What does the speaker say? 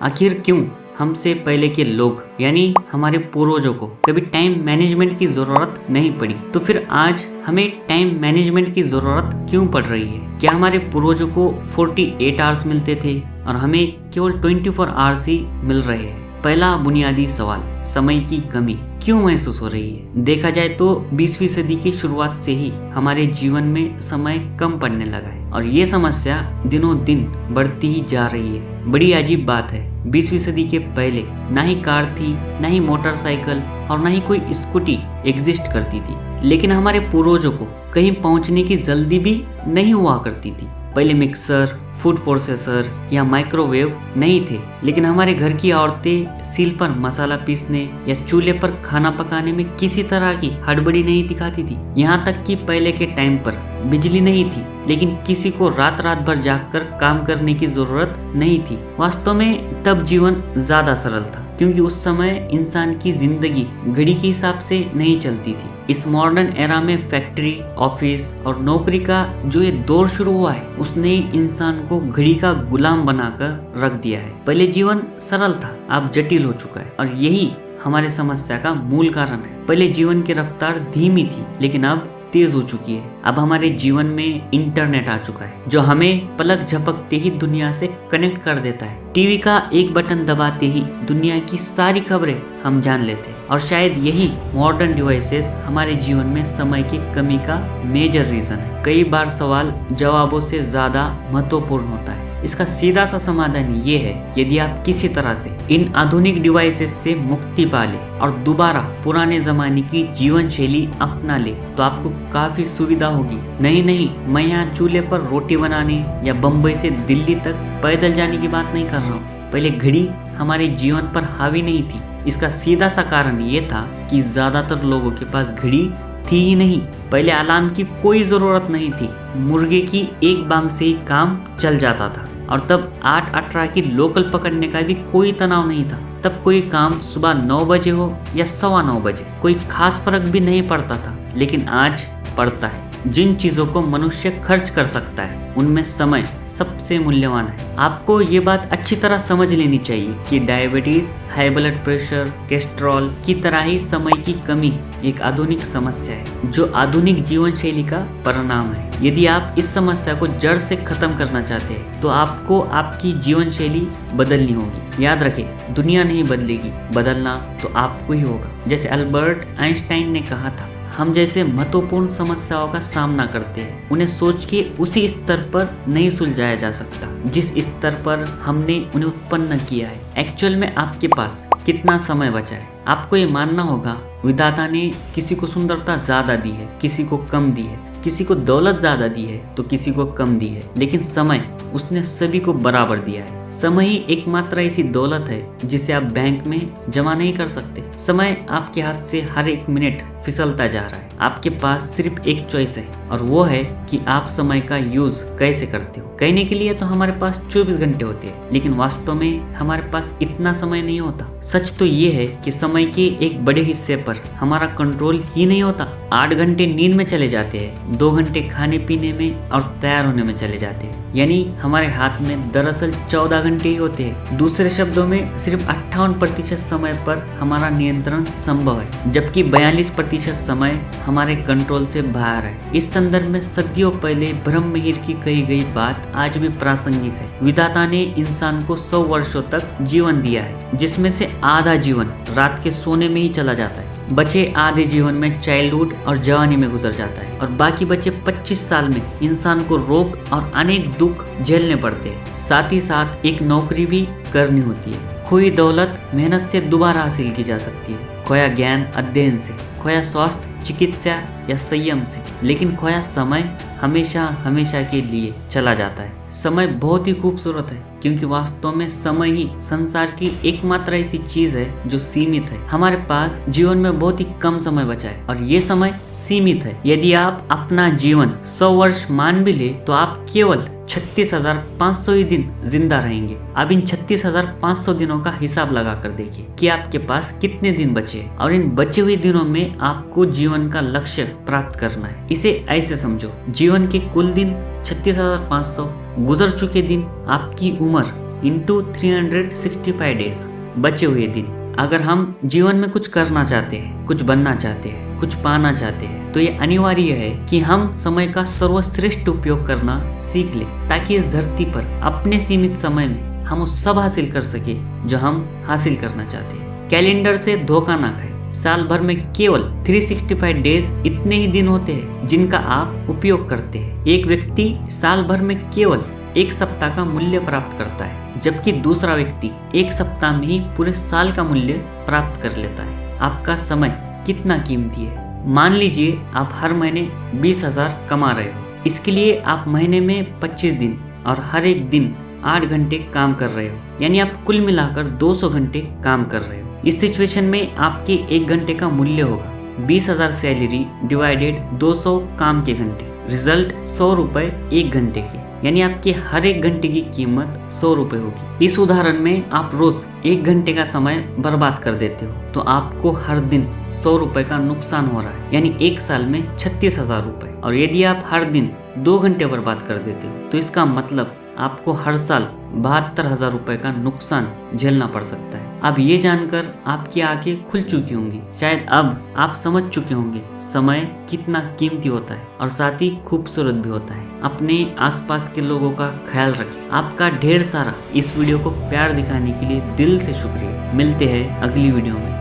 आखिर क्यों हमसे पहले के लोग यानी हमारे पूर्वजों को कभी टाइम मैनेजमेंट की जरूरत नहीं पड़ी, तो फिर आज हमें टाइम मैनेजमेंट की जरूरत क्यों पड़ रही है? क्या हमारे पूर्वजों को 48 आवर्स मिलते थे और हमें केवल 24 आवर्स ही मिल रहे हैं? पहला बुनियादी सवाल, समय की कमी क्यों महसूस हो रही है? देखा जाए तो 20वीं सदी की शुरुआत से ही हमारे जीवन में समय कम पड़ने लगा है और ये समस्या दिनों दिन बढ़ती ही जा रही है। बड़ी अजीब बात है, 20वीं सदी के पहले ना ही कार थी, ना ही मोटरसाइकिल और ना ही कोई स्कूटी एग्जिस्ट करती थी, लेकिन हमारे पूर्वजों को कहीं पहुंचने की जल्दी भी नहीं हुआ करती थी। पहले मिक्सर, फूड प्रोसेसर या माइक्रोवेव नहीं थे, लेकिन हमारे घर की औरतें सील पर मसाला पीसने या चूल्हे पर खाना पकाने में किसी तरह की हड़बड़ी नहीं दिखाती थी। यहाँ तक कि पहले के टाइम पर बिजली नहीं थी, लेकिन किसी को रात रात भर जागकर काम करने की जरूरत नहीं थी। वास्तव में तब जीवन ज्यादा सरल था, क्योंकि उस समय इंसान की जिंदगी घड़ी के हिसाब से नहीं चलती थी। इस मॉडर्न एरा में फैक्ट्री, ऑफिस और नौकरी का जो ये दौर शुरू हुआ है, उसने इंसान को घड़ी का गुलाम बनाकर रख दिया है। पहले जीवन सरल था, अब जटिल हो चुका है और यही हमारे समस्या का मूल कारण है। पहले जीवन की रफ्तार धीमी थी, लेकिन अब तेज हो चुकी है। अब हमारे जीवन में इंटरनेट आ चुका है, जो हमें पलक झपकते ही दुनिया से कनेक्ट कर देता है। टीवी का एक बटन दबाते ही दुनिया की सारी खबरें हम जान लेते हैं और शायद यही मॉडर्न डिवाइसेस हमारे जीवन में समय की कमी का मेजर रीजन है। कई बार सवाल जवाबों से ज्यादा महत्वपूर्ण होता है। इसका सीधा सा समाधान ये है, यदि आप किसी तरह से इन आधुनिक डिवाइसेस से मुक्ति पा ले और दोबारा पुराने जमाने की जीवन शैली अपना ले, तो आपको काफी सुविधा होगी। नहीं, मैं यहाँ चूल्हे पर रोटी बनाने या बम्बई से दिल्ली तक पैदल जाने की बात नहीं कर रहा हूँ। पहले घड़ी हमारे जीवन पर हावी नहीं थी। इसका सीधा सा कारण ये था कि ज्यादातर लोगों के पास घड़ी थी ही नहीं। पहले अलार्म की कोई जरूरत नहीं थी, मुर्गे की एक बांग से ही काम चल जाता था और तब 8:18 की लोकल पकड़ने का भी कोई तनाव नहीं था। तब कोई काम सुबह 9 बजे हो या 9:15 बजे, कोई खास फर्क भी नहीं पड़ता था। लेकिन आज पड़ता है। जिन चीजों को मनुष्य खर्च कर सकता है, उनमें समय सबसे मूल्यवान है। आपको ये बात अच्छी तरह समझ लेनी चाहिए कि diabetes, high blood pressure, cholesterol की तरह ही समय की कमी एक आधुनिक समस्या है, जो आधुनिक जीवन शैली का परिणाम है। यदि आप इस समस्या को जड़ से खत्म करना चाहते हैं, तो आपको आपकी जीवन शैली बदलनी होगी। याद रखें, दुनिया नहीं बदलेगी, बदलना तो आपको ही होगा। जैसे अल्बर्ट आइंस्टाइन ने कहा था, हम जैसे महत्वपूर्ण समस्याओं का सामना करते हैं, उन्हें सोच के उसी स्तर पर नहीं सुलझाया जा सकता जिस स्तर पर हमने उन्हें उत्पन्न किया है। एक्चुअल में आपके पास कितना समय बचा है? आपको ये मानना होगा, विधाता ने किसी को सुंदरता ज्यादा दी है, किसी को कम दी है, किसी को दौलत ज्यादा दी है तो किसी को कम दी है, लेकिन समय उसने सभी को बराबर दिया है। समय ही एकमात्र ऐसी दौलत है जिसे आप बैंक में जमा नहीं कर सकते। समय आपके हाथ से हर एक मिनट फिसलता जा रहा है। आपके पास सिर्फ एक चॉइस है और वो है कि आप समय का यूज कैसे करते हो। कहने के लिए तो हमारे पास 24 घंटे होते हैं, लेकिन वास्तव में हमारे पास इतना समय नहीं होता। सच तो ये है कि समय के एक बड़े हिस्से पर हमारा कंट्रोल ही नहीं होता। 8 घंटे नींद में चले जाते हैं, 2 घंटे खाने पीने में और तैयार होने में चले जाते हैं, यानी हमारे हाथ में दरअसल 14 घंटे ही होते हैं। दूसरे शब्दों में सिर्फ 58% समय पर हमारा नियंत्रण संभव है, जबकि 42% समय हमारे कंट्रोल से बाहर है। इस संदर्भ में सदियों पहले ब्रह्ममिहिर की कही गई बात आज भी प्रासंगिक है। विधाता ने इंसान को 100 वर्षों तक जीवन दिया है, जिसमें से आधा जीवन रात के सोने में ही चला जाता है। बचे आधे जीवन में चाइल्डहुड और जवानी में गुजर जाता है और बाकी बचे 25 साल में इंसान को रोग और अनेक दुख झेलने पड़ते हैं। साथ ही साथ एक नौकरी भी करनी होती है। खोई दौलत मेहनत से दोबारा हासिल की जा सकती है, खोया ज्ञान अध्ययन से, खोया स्वास्थ्य चिकित्सा या संयम से, लेकिन खोया समय हमेशा हमेशा के लिए चला जाता है। समय बहुत ही खूबसूरत है, क्योंकि वास्तव में समय ही संसार की एकमात्र ऐसी चीज है जो सीमित है। हमारे पास जीवन में बहुत ही कम समय बचा है और ये समय सीमित है। यदि आप अपना जीवन 100 वर्ष मान भी ले, तो आप केवल 36,500 ही दिन जिंदा रहेंगे। अब इन 36,500 दिनों का हिसाब लगा कर देखिए कि आपके पास कितने दिन बचे हैं और इन बचे हुए दिनों में आपको जीवन का लक्ष्य प्राप्त करना है। इसे ऐसे समझो, जीवन के कुल दिन 36,500, गुजर चुके दिन आपकी उम्र इंटू 365 डेज, बचे हुए दिन। अगर हम जीवन में कुछ करना चाहते हैं, कुछ बनना चाहते हैं, कुछ पाना चाहते हैं, तो ये अनिवार्य है कि हम समय का सर्वश्रेष्ठ उपयोग करना सीख लें, ताकि इस धरती पर अपने सीमित समय में हम वो सब हासिल कर सके जो हम हासिल करना चाहते हैं। कैलेंडर से धोखा ना खाएं। साल भर में केवल 365 डेज इतने ही दिन होते हैं जिनका आप उपयोग करते हैं। एक व्यक्ति साल भर में केवल एक सप्ताह का मूल्य प्राप्त करता है, जबकि दूसरा व्यक्ति एक सप्ताह में ही पूरे साल का मूल्य प्राप्त कर लेता है। आपका समय कितना कीमती है। मान लीजिए आप हर महीने 20,000 कमा रहे हो। इसके लिए आप महीने में 25 दिन और हर एक दिन 8 घंटे काम कर रहे हो, यानी आप कुल मिलाकर 200 घंटे काम कर रहे हो। इस सिचुएशन में आपके 1 घंटे का मूल्य होगा 20,000 सैलरी डिवाइडेड 200 काम के घंटे, रिजल्ट 100 रुपए 1 घंटे की, यानी आपके हर 1 घंटे की कीमत 100 रुपए होगी। इस उदाहरण में आप रोज 1 घंटे का समय बर्बाद कर देते हो, तो आपको हर दिन 100 रुपए का नुकसान हो रहा है, यानी एक साल में 36,000 रुपए। और यदि आप हर दिन 2 घंटे बर्बाद कर देते हो, तो इसका मतलब आपको हर साल 72,000 रुपए का नुकसान झेलना पड़ सकता है। अब ये जानकर आपकी आंखें खुल चुकी होंगी, शायद अब आप समझ चुके होंगे समय कितना कीमती होता है और साथ ही खूबसूरत भी होता है। अपने आसपास के लोगों का ख्याल रखें। आपका ढेर सारा इस वीडियो को प्यार दिखाने के लिए दिल से शुक्रिया। मिलते हैं अगली वीडियो में।